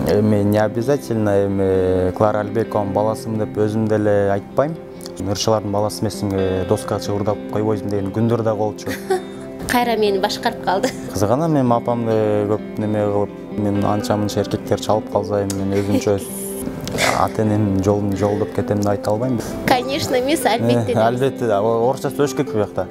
Эми не обязательно эми Клара Алибекованын баласымын деп өзүм деле айтпайм. Ырчылардын баласы эмесиңби доска чыгырдап койбойсуң деген күндөр да болчу. Кайра мени башкарып калды. Кызыгана мен апамды көп неме кылып, мен анча мынча эркектер чалып калса, мен өзүмчө ата-энем жолдоп кетем деп айта албайм. Конечно, эмес, албетте. Албетте, орусча сөйлөш керек буякта.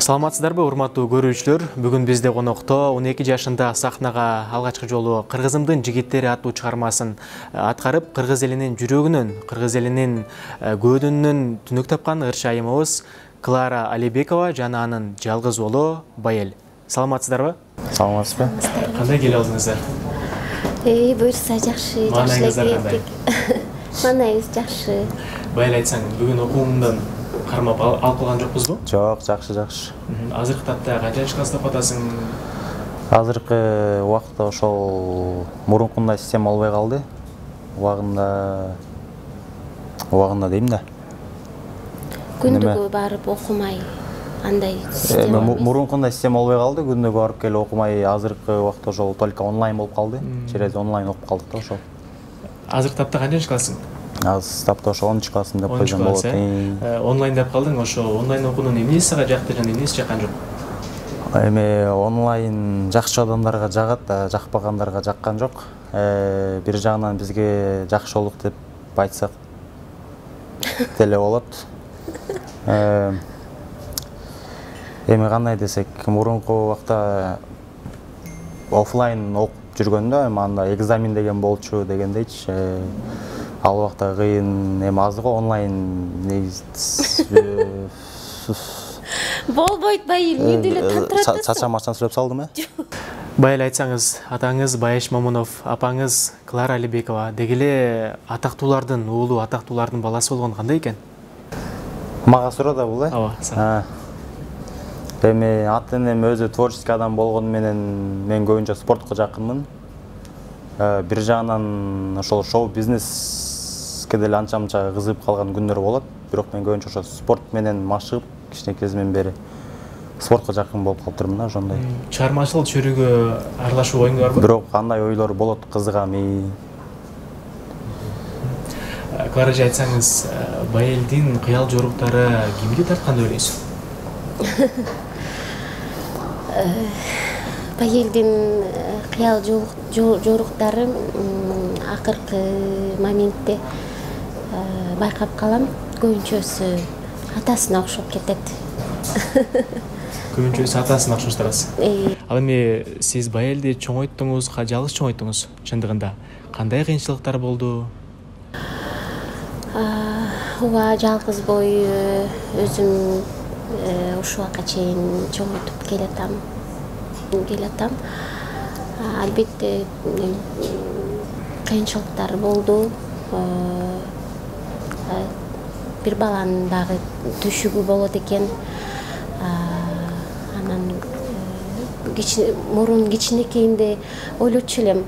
Саламатсыздарбы, урматтуу көрүүчүлөр? Бүгүн бизде конокто 12 жашында сахнага алгачкы жолу Кыргызымдын жигиттери аттуу чыгармасын аткарып, кыргыз элинин жүрөгүнөн, кыргыз элинин көөдүнүнөн түнөк тапкан ырчы айымыбыз Клара Алибекова жана анын жалгыз уулу Байел. Саламатсыздарбы? Саламатсызбы? Кандай келип алдыңыздар? Буюрса жакшы, жакшы. Манайыбыз жакшы. Байел, айтсаң, бүгүн окуумдан кармап алып калган жокпузбу? Жок, жакшы. Азыркы тапта канча жашка сынап атасың? Азыркы убакытта ошол мурункундай система болбой калды. Убагында дейм да. Күндүгү барып окумай андай система. Мурункундай система болбой калды, күндүгү барып келип окумай, азыркы убакытта ошол только онлайн болуп калды. Через онлайн окуп калдык да ошол. Азыркы тапта канча жашкасың? Аз тапта ошо 10 классым деп койгон болот. Онлайн деп калдың, ошо онлайн окуунун эмнеси сага жакты жана эмнеси жаккан жок? Эми онлайн жакшы адамдарга жагат, жакпагандарга жаккан жок. Бир жагынан бизге жакшы болдук деп айтсак деле болот. Эми кандай десек, мурунку убакта офлайн окуп жүргөндө, эми анда экзамен деген болчу дегендейчи. Ал убакта кыйын, эми азыр го онлайн Болбойт, Байел, мен деле тантырат. Чача-мачан сүйлөп салдым, Байел, айтсаңыз, атаңыз Баеш Момунов, апаңыз Клара Алибекова деги эле атактуулардын уулу, атактуулардын баласы болгон кандай экен? Мага сурады бул, Ооба. Эми ата-энем өзү творческий адам болгону менен мен көбүнчө спортко жакынмын. Бир жагынан ошол шоу-бизнеске деле анча-мынча кызыгып калган күндөр болот. Бирок мен көбүнчө ошо спорт менен машыгып, кичине кезимден бери спортко жакын болуп калыптырмын да, ошондой. Чыгармачылык чөйрөгө аралашуу оюң барбы? Бирок андай ойлор болот, кызыгам. Клара, айтсаңыз, Байелдин кыял жоруктары кимди тарткан деп ойлойсуң? Байелдин кыял жоруктары акыркы моментте байкап калам, көбүнчөсү атасына окшоп кетет. Көбүнчөсү атасына окшоштурасыз. Ал эми сиз Байелди чоңойттуңуз, жалгыз чоңойттуңуз чындыгында. Кандай кыйынчылыктар болду? Ооба, жалгыз бой өзүм ушул убакка чейин чоңойтуп келатам. Албетте кыйынчылыктар болду. Бир баланын дагы түшүгү болот экен. Анан мурун кичинекейинде ойлочу элем,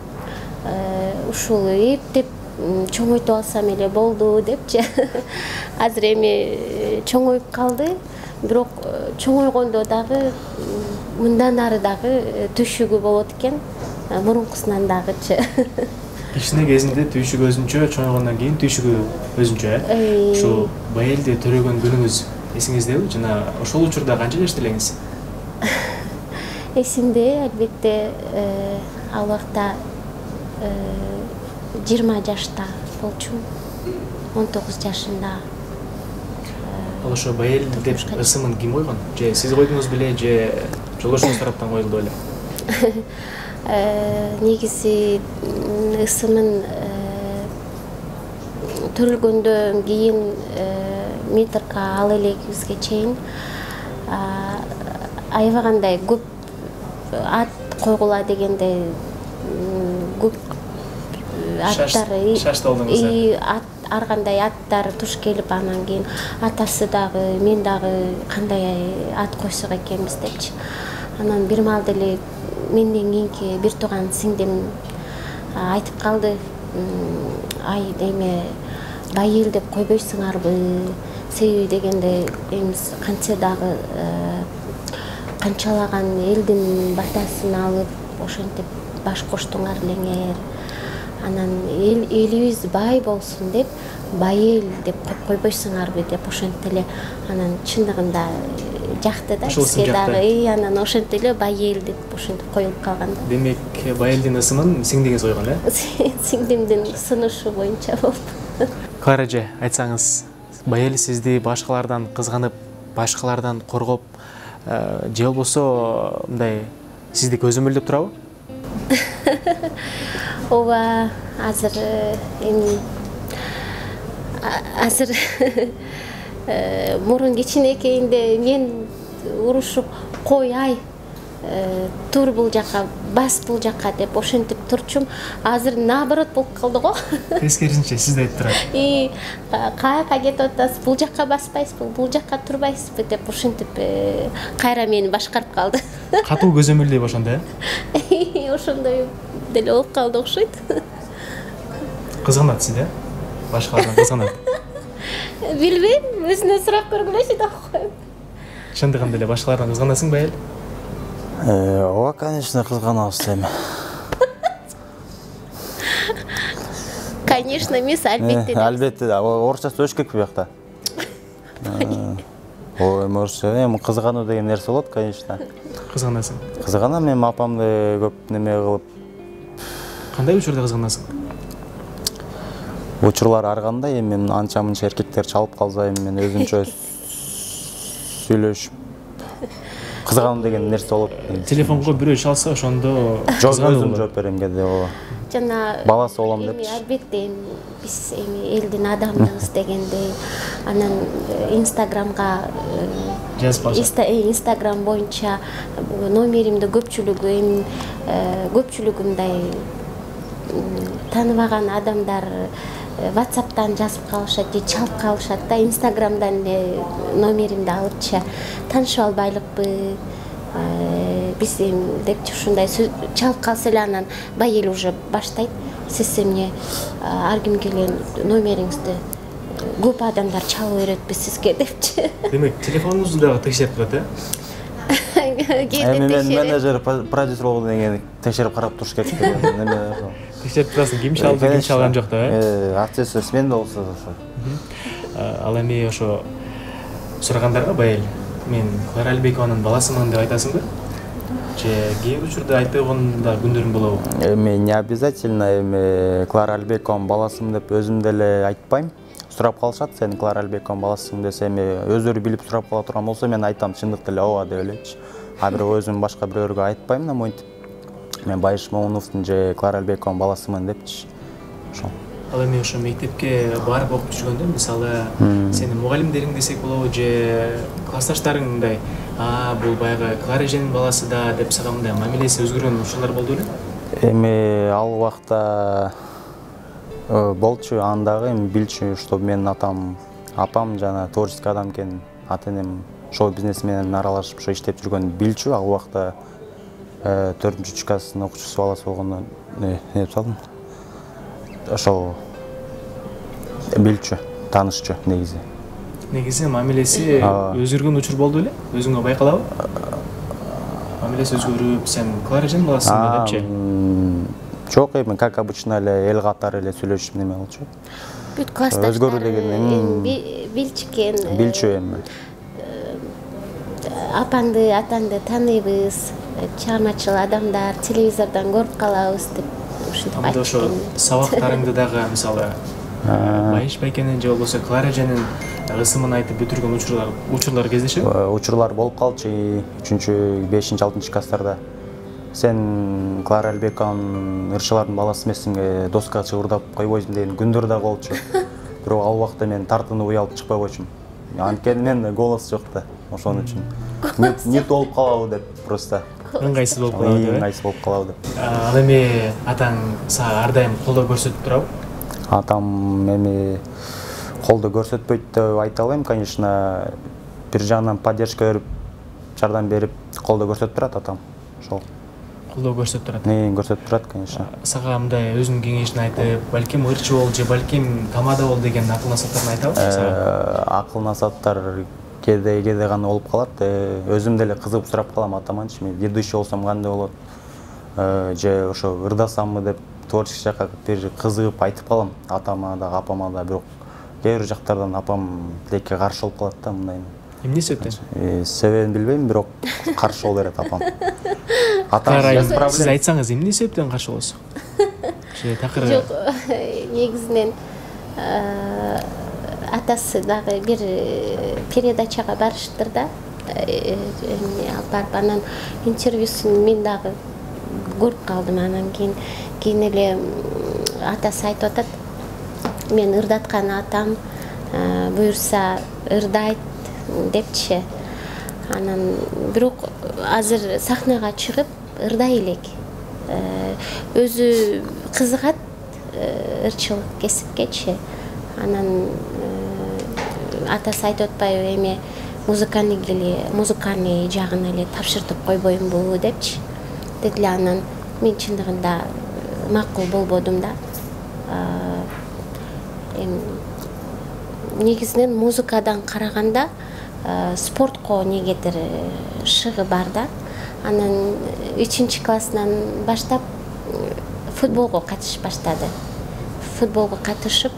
ушул эптеп чоңойтуп алсам эле болду депчи. Азыр эми чоңоюп калды. Бирок чоңойгондо дагы мындан ары дагы түшүгү болот экен. Мурункусунан дагычы. Кичине кезинде түйшүгү өзүнчө, чоңойгондон кийин түйшүгү өзүнчө. Ушул Байелди төрөгөн күнүңүз эсиңиздеби? Жана ошол учурда канча жашта элеңиз? Эсимде, албетте, ал убакта 20 жашта болчумун. 19 жашында. Ал ошо Байел деп ысымын ким койгон? Же сиз койдуңуз беле, же жолдошуңуз тараптан коюлду беле? Негизи ысымын төрөлгөндөн кийин метрка ал элекибизге чейин аябагандай көп ат койгула дегенде көп аттары ар кандай аттар туш келип, анан кийин атасы дагы мен дагы кандай ат койсок экенбиз депчи. Анан бир маал деле менден кийинки бир тууган сиңдим айтып калды, ай эме Байел деп койбойсуңарбы, себеби дегенде эмис канча дагы канчалаган элдин батасын алып ошентип баш коштуңар элеңер. Анан элибиз бай болсун деп, бай эл деп коюп койбойсуңарбы деп ошентип эле анан чындыгында жакты да бизге дагы. Анан ошентип эле бай эл деп ошентип коюлуп калган да. Демек, бай элдин ысымын сиңдиңиз койгон, Сиңдимдин сунушу боюнча болду. Клара эже, айтсаңыз, бай эл сизди башкалардан кызганып, башкалардан коргоп, же болбосо мындай сизди көзөмөлдөп турабы? Ооба, азыр мурун кичинекейинде мен урушуп кой ай тур бул жака, бас бул жака деп ошентип турчум. Азыр наоборот болуп калды го. Тескерисинче сиз айтып турат. Каяка кетип атасыз, бул жака баспайсызбы, бул жака турбайсызбы деп ошентип кайра мени башкарып калды. Катуу көзөмөлдөй ошондо, Ошондой деле болуп калды окшойт. Кызганат сиз, башкалардан кызганат. Билбейм, өзүнө сурап көргүлөчү да коем. Чындыгында эле башкалардан кызганасың ба эл? Ооба, конечно, кызганабыз эми. Конечно, эмес, албетте. Албетте да, орусча сөйлөш керек биякта. Ой, эми кызгануу деген нерсе болот, конечно. Кызганасың. Кызганам, эми апамды көп неме кылып. Кандай учурда кызганасың? Учурлар ар кандай, эми анча-мынча эркектер чалып калса, эми мен өзүмчө сүйлөшүп кызгануу деген нерсе болот. Телефонго бирөө чалса, ошондо жок, өзүм жооп берем кээде, ооба. Жана баласы болом депчи. Албетте биз элдин адамыбыз дегендей, анан Инстаграмга жазып калса. Инстаграм боюнча номеримди көпчүлүгү мындай тааныбаган адамдар WhatsApp'tan жазып калышат же чалып калышат да. Инстаграмдан номеримди алыпчы таанышып албайлыкпы биз депчи ушундай чалып калса эле анан бай эл уже баштайт. Сиз эмне ар ким келген номериңизди көп адамдар чалып беретпи сизге депчи. Демек, телефонуңузду дагы текшерип турат, Эми мен менеджер, продюсер болгондон кийин текшерип карап туруш керек деген неме. Текшерип турасың, ким чалды, ким чалган жок да, Аты-сөз мен да болсо. Ал эми ошо сурагандарга бай эл, мен Клара Алибекованын баласымын деп айтасыңбы? Же кээ бир учурда айтпаган да күндөрүм болобу? Эми не обязательно, эми Клара Алибекованын баласымын деп өзүм деле айтпайм. Сурап калышат, сен Клара Алибекованын баласысың десе, эми өздөрү билип сурап кала турган болсо, мен айтам чындыкта эле ооба деп элечи. А бирок өзүм башка бирөөгө айтпайм да, монтип. Мен Байыш Момуновдун же Клара Алибекованын баласымын депчи. Ошол. Ал эми ошо мектепке барып окуп жүргөндө, мисалы, сенин мугалимдериң десек болобу же классташтарың мындай, бул баягы Клара эженин баласы да деп сага мындай мамилеси өзгөргөн учурлар болду беле? Эми ал убакта болчу, андагы эми билчү, что менин апам жана творческий адам экен, ата-энем шоу-бизнес менен аралашып ошо иштеп жүргөнүн билчү. Ал убакта 4-чү класстын окуучусу баласы болгондон не деп салдым. Ошол билчү, таанышчу негизи. Негизи мамилеси өзгөргөн учур болду беле? Өзүңө байкалабы? Мамилеси өзгөрүп, сен Клара эженин баласысың депчи? Жок, эми как обычно эле эл катары эле сүйлөшүп неме болчу. Бүт классташтар өзгөрүү деген билчү экен. Билчү эми. Апаңды, атаңды тааныйбыз, чыгармачыл адамдар, телевизордон көрүп калабыз деп ушинтип айтып. Ошо сабактарыңды дагы мисалы Байыш байкенин же болбосо Клара эженин ысымын айтып бүтүргөн учурлар кездешеби? Учурлар болуп калчу 3-чү, 5-чи, 6-чы класстарда. Сен Клара Алибекованын ырчылардын баласы эмесиң, доскага чыгып урдап койбойсуң деген күндөр да болчу. Бирок ал убакта мен тартынып уялып чыкпай койчумун. Анткени мен голос жок да, ошон үчүн. Нет болуп калабы деп просто. Ыңгайсыз болуп калабы деп. Ыңгайсыз болуп калабы деп. Ал эми атаң сага ар дайым колдоо көрсөтүп турабы? Атам эми колдоо көрсөтпөйт деп айта албайм, конечно. Бир жагынан поддержка берип, жардам берип, колдоо көрсөтүп турат атам. Ошол. Колдоо көрсөтүп турат. Көрсөтүп турат, конечно. Сага мындай өзүнүн кеңешин айтып, балким ырчы бол же балким тамада бол деген акыл насааттарын айтабы сага? Акыл насааттар кээде гана болуп калат. Өзүм деле кызыгып сурап калам атаманчы, мен ведущий болсом кандай болот? же ошо ырдасамбы деп творческий жакка бир кызыгып айтып калам атама да апама да, бирок кээ бир жактардан апам тилекке каршы болуп калат да мындай. Эмне себептен? Себебин билбейм, бирок каршы боло берет апам. Атам сиз айтсаңыз эмне себептен каршы болосуз? Жок, негизинен атасы дагы бир передачага барыштыр да. Алып барып анан интервьюсун мен дагы көрүп калдым. Анан кийин эле атасы айтып атат, мен ырдаткан атам буюрса ырдайт депчи. Анан бирок азыр сахнага чыгып ырдай элек. Өзү кызыгат ырчылык кесипкечи. Анан атасы айтып атпайбы, эми музыкальный жагын эле тапшыртып койбоймбу депчи. Деди. Анан мен чындыгында макул болбодум да. Негизинен музыкадан караганда спортко негедир шыгы бар да. Анан 3 классынан баштап футболго катышып баштады. Футболго катышып,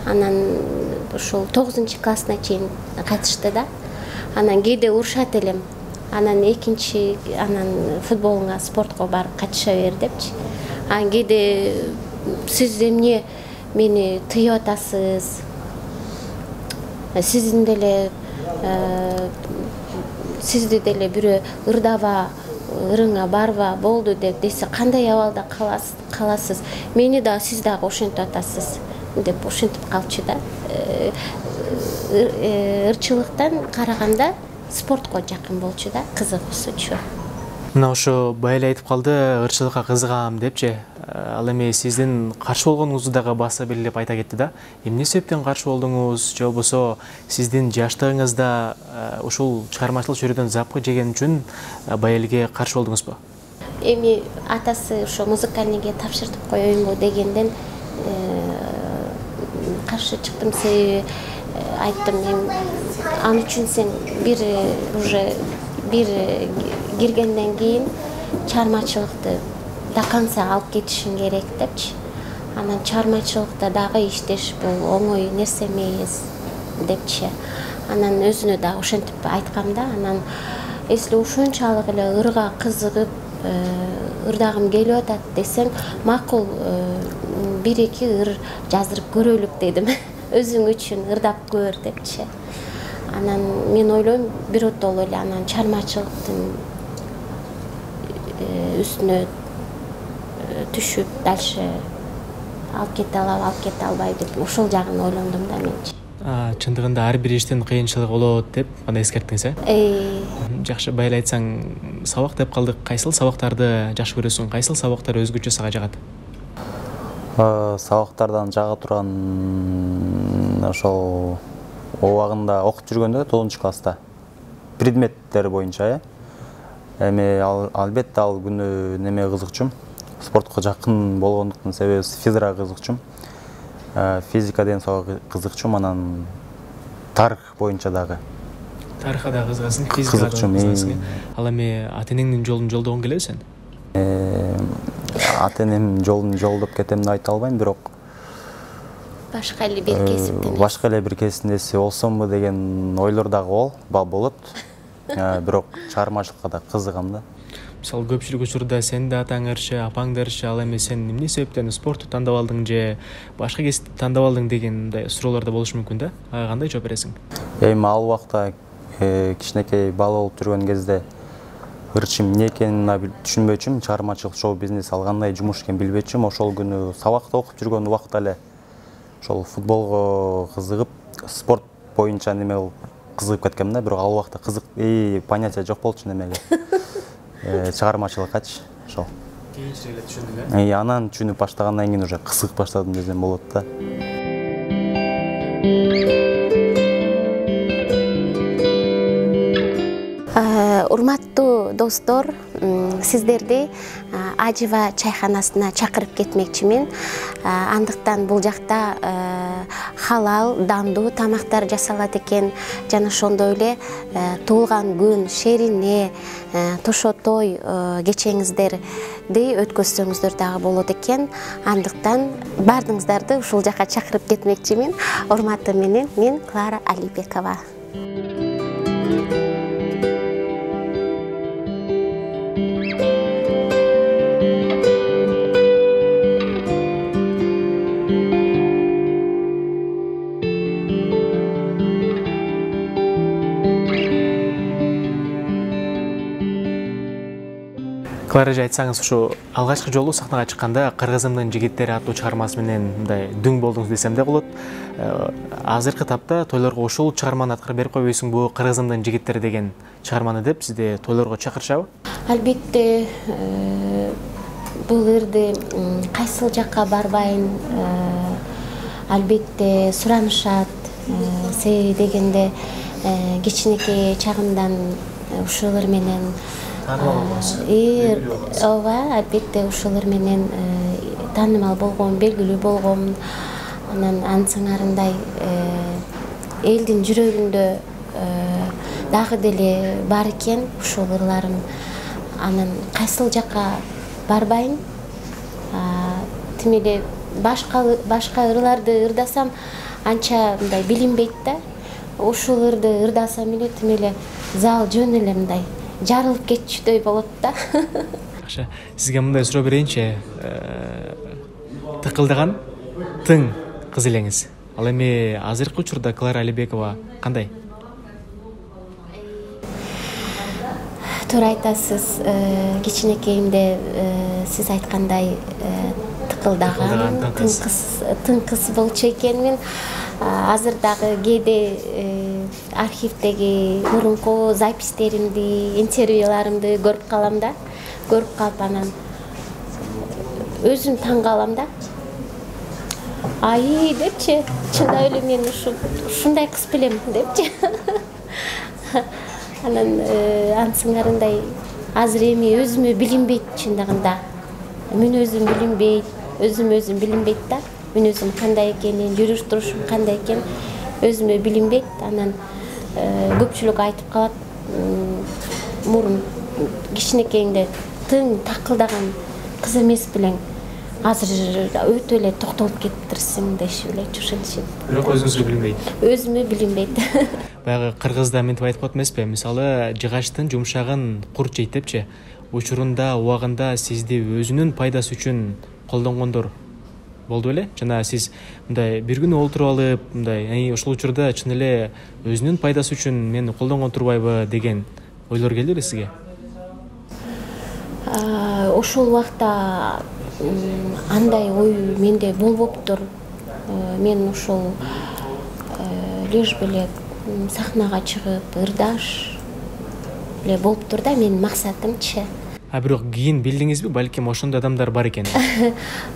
анан ушул 9 классына чейин катышты да. Анан кээде урушат элем. Анан анан футболуңа, спортко барып катыша бер депчи. Анан кээде сиз эмне мени тыйып атасыз? Сизди деле бирөө ырдаба, ырыңа барба болду деп десе, кандай абалда каласыз? Мени да сиз дагы ошентип атасыз деп ошентип калчу да. Ырчылыктан караганда спортко жакын болчу да, кызыгуусучу. Мына ошо байла айтып калды, ырчылыкка кызыгам депчи. Ал эми сиздин каршы болгонуңузду дагы баса белгилеп айта кетти да. Эмне себептен каршы болдуңуз, же болбосо сиздин жаштыгыңызда ушул чыгармачылык чөйрөдөн запкы жеген үчүн байелге каршы болдуңузбу? Эми атасы ошо музыкальныйге тапшыртып коеюнбу дегенден каршы чыктым. Себеби айттым, ал үчүн сен бир киргенден кийин чыгармачылыкты до конца алып кетишиң керек депчи. Анан чыгармачылыкта дагы иштеш бул оңой нерсе эмес депчи. Анан өзүнө да ошентип айткам да. Анан если ушунчалык эле ырга кызыгып ырдагым келип атат десең, макул 1-2 ыр жаздырып көрөлүк дедим. Өзүң үчүн ырдап көр депчи. Анан мен ойлойм, бир отол эле анан чыгармачылыктын үстүнө түшүп, дальше алып кете албай деп ошол жагын ойлондум да менчи. Чындыгында ар бир иштин кыйынчылыгы болот деп аны эскерттиңиз, Жакшы, байла айтсаң, сабак деп калдык. Кайсыл сабактарды жакшы көрөсүң? Кайсыл сабактар өзгөчө сага жагат? Сабактардан жага турган ошол убагында окуп жүргөндө 9 класста предметтер боюнча, эми албетте ал күнү неме кызыкчумун. Спортко жакын болгондуктун себеби физикага кызыкчумун. Физика деген сабакка кызыкчумун, анан тарых боюнча дагы. Тарыхка да кызыгасың, физикага да кызыгасың. Ал эми ата-энеңдин жолун жолдогуң келеби сен? Ата-энем жолун жолдоп кетем деп айта албайм, бирок башка эле бир кесиптен болсомбу деген ойлор дагы болот. Бирок чыгармачылыкка да кызыгам да. Мисалы көпчүлүк учурда сен да атаң ырчы, апаң да ырчы, ал эми сен эмне себептен спортту тандап алдың же башка кесипти тандап алдың деген суроолор да болушу мүмкүн да. Ага кандай жооп бересиң? Эми ал убакта кичинекей бала болуп жүргөн кезде ырчым эмне экенин түшүнбөчүмүн, чыгармачылык шоу-бизнес ал кандай жумуш экенин билбечүмүн. Ошол күнү сабакта окуп жүргөн убакта эле ошол футболго кызыгып, спорт боюнча неме болуп кызыгып кеткем да. Бирок ал убакта кызык понятие жок болчу немеге. Чыгармачылыккачы ошол. Кийинчерээк эле түшүндүң, Анан түшүнүп баштагандан кийин уже кызыгып баштадым десем болот да. Урматтуу достор, сиздерди Ажыва чайханасына чакырып кетмекчимин. Андыктан бул жакта халал, дандуу тамактар жасалат экен. Жана ошондой эле туулган күн, шерине, тошо той кечеңиздер өткөзсөңүздөр дагы болот экен. Андыктан бардыңыздарды ушул жака чакырып кетмекчимин. Урматы менен мен Клара Алибекова. Клара, айтсаңыз, ушу алгачкы жолу сахнага чыкканда «Кыргызымдын жигиттери» аттуу чыгармасы менен мындай дүң болдуңуз десем де болот. Азыркы тапта тойлорго ушул чыгарманы аткарып берип койбойсуңбу? «Кыргызымдын жигиттери» деген чыгарманы деп сизди тойлорго чакырышабы? Албетте, бул ырды кайсыл жакка барбайын, албетте суранышат. Себеби дегенде кичинекей чагымдан ушулар менен ооба, албетте ушулар менен таанымал болгом, белгилүү болгом. Анан ансыңарындай элдин жүрөгүндө дагы деле бар экен ушул ырларым. Анан кайсыл жакка барбайын, тим эле башка ырларды ырдасам анча мындай билинбейт да. Ушул ырды ырдасам эле тим эле зал жөн эле мындай жарылып кетчүдөй болот да. Жакшы, сизге мындай суроо берейинчи. Тыкылдаган тың кыз элеңиз. Ал эми азыркы учурда Клара Алибекова кандай? Туура айтасыз. Кичинекейимде сиз айткандай тыкылдаган тың кыз болчу экенмин. Азыр дагы кээде архивдеги мурунку запистеримди, интервьюларымды көрүп калам да. Көрүп калып анан өзүм таң калам да. Ай депчи, чындап эле мен ушундай кыз белем депчи. Анан ансыңарындай азыр эми өзүмө билинбейт чындыгында. Мен өзүм билинбейт, өзүм билинбейт да. Мен өзүм кандай экенин, жүрүш турушум кандай экен өзүмө билинбейт. Анан көпчүлүк айтып калат, мурун кичинекейиңде тың такылдаган кыз эмес белең. Азыр өтө эле токтолуп кетиптирсиң дешип эле ушунчу. Бирок өзүңүзгө билинбейт. Өзүмө билинбейт. Баягы кыргызда мынтип айтып коет эмеспи? Мисалы, жыгачтын жумшагын курт жейт депчи. Учурунда, убагында сизди өзүнүн пайдасы үчүн колдонгондор болду беле? Жана сиз мындай бир күн олтуруп алып, мындай ошол учурда чын эле өзүнүн пайдасы үчүн мени колдонгон турбайбы деген ойлор келди беле сизге? Ошол убакта андай ой менде болбоптур. Мен ошол лишь беле сахнага чыгып ырдаш эле болуптур да менин максатымчы. Бирок кийин билдиңизби, балким ошондой адамдар бар экен?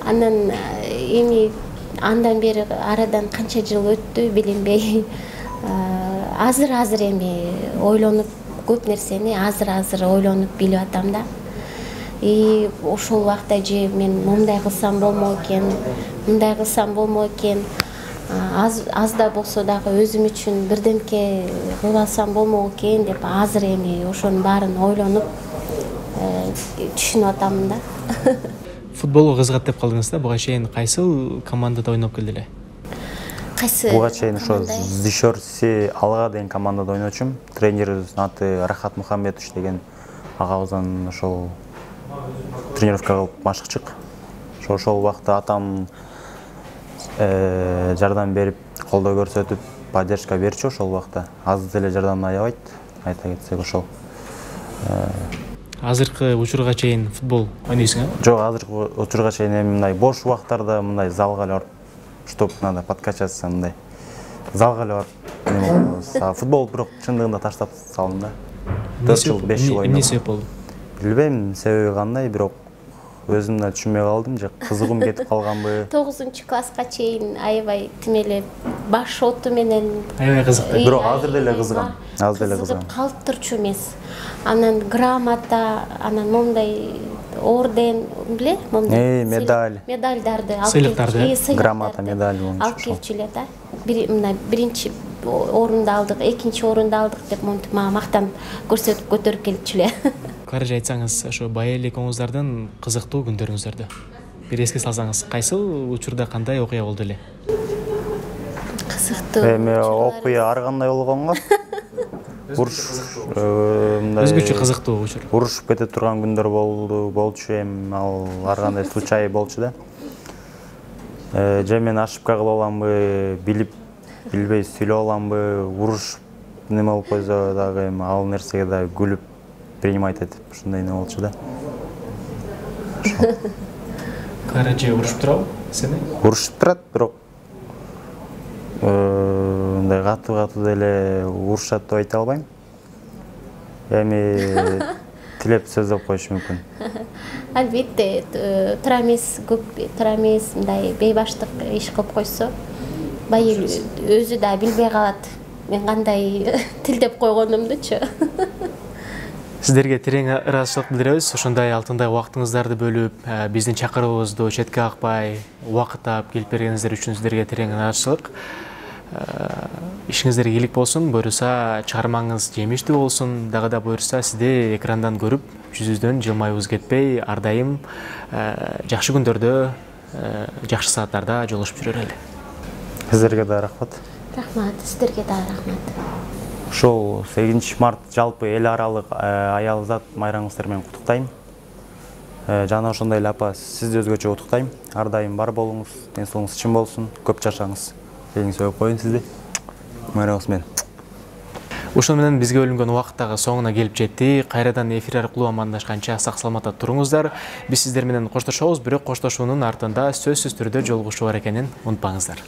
Анан эми андан бери арадан канча жыл өттү билинбей. Азыр эми ойлонуп көп нерсени азыр ойлонуп билип атам да. Ошол убакта же мен мындай кылсам болмок экен, аз да болсо дагы өзүм үчүн бирдемке кылып алсам болмок экен деп азыр эми ошонун баарын ойлонуп түшүнүп атамын да. Футболго кызыгат деп калдыңыз да, буга чейин кайсыл командада ойноп келди эле? Буга чейин ошо Зишорси Алга деген командада ойночумун. Тренерибиздин аты Рахат Мухаммедович деген агабыздан ошол тренировка кылып машыкчык. Ошол убакта атам жардам берип, колдоо көрсөтүп, поддержка берчү ошол убакта. Аз деле жардамын аябайт, айта кетсек ошол. Азыркы учурга чейин футбол ойнойсуңбу? Жок, азыркы учурга чейин эми мындай бош убактарда мындай залга эле барып, чтоб надо подкачаться мындай. Залга эле барып, футбол бирок чындыгында таштап салдым да. 4 жыл, 5 жыл ойнодум. Эмне себеп болду? Билбейм, себеби кандай, бирок өзүм да түшүнбөй калдым, же кызыгым кетип калганбы. 9-класска чейин аябай тим эле баш оту менен аябай кызыкты. Бирок азыр деле кызыгам. Азыр деле кызыгам. Калып турчу эмес. Анан грамота, анан момдай орден, биле, момдай медальдарды сыйлыктарды, грамота, медаль алып келчү эле да. Мына биринчи орунду алдык, экинчи орунду алдык деп монтип мага мактан көрсөтүп көтөрүп келчү эле. Каражы айтсаңыз, ошо бай элек оңуздардын кызыктуу күндөрүңүздөрдү бир эске салсаңыз, кайсыл учурда кандай окуя болду эле? Кызыктуу. Эми окуя ар кандай болгонго. Өзгөчө кызыктуу учур. Урушуп кете турган күндөр болчу, эми ал ар кандай случай болчу да. Же мен ошибка кылып аламбы, билбей сүйлөп аламбы, уруш неме болуп койсо дагы эми ал нерсеге да күлүп принимать этип ушундай неме болчу да. Каражы урушуп турабы сени? Урушуп турат, бирок мындай катуу деле урушат деп айта албайм. Эми тилеп сөздөп коюшу мүмкүн. Албетте, туура эмес, мындай бейбаштык иш кылып койсо, байыр өзү да билбей калат. Мен кандай тилдеп койгонумдучу. Сиздерге терең ыраазычылык билдиребиз. Ошондой алтындай убактыңыздарды бөлүп, биздин чакырыгыбызды четке какпай, убакыт таап келип бергениңиздер үчүн сиздерге терең ыраазычылык. Ишиңиздер ийгилик болсун, буюрса чыгармаңыз жемиштүү болсун, дагы да буюрса сизди экрандан көрүп, жүзүбүздөн жылмаюубуз кетпей, ар дайым жакшы күндөрдө, жакшы сааттарда жолугушуп жүрөлү эле. Сиздерге да рахмат. Рахмат, сиздерге да рахмат. Ошол 8 март жалпы эл аралык аялзат майрамыңыздар менен куттуктайм. Жана ошондой эле апа, сизди өзгөчө куттуктайм. Ар дайым бар болуңуз, ден соолугуңуз чын болсун, көп жашаңыз. Элиңиз өп коюн сизди. Майрамыңыз менен. Ушун менен бизге бөлүнгөн убакыт дагы соңуна келип жетти. Кайрадан эфир аркылуу амандашканча сак саламатта туруңуздар. Биз сиздер менен коштошобуз, бирок коштошуунун артында сөзсүз түрдө жолугушуу бар экенин унутпаңыздар.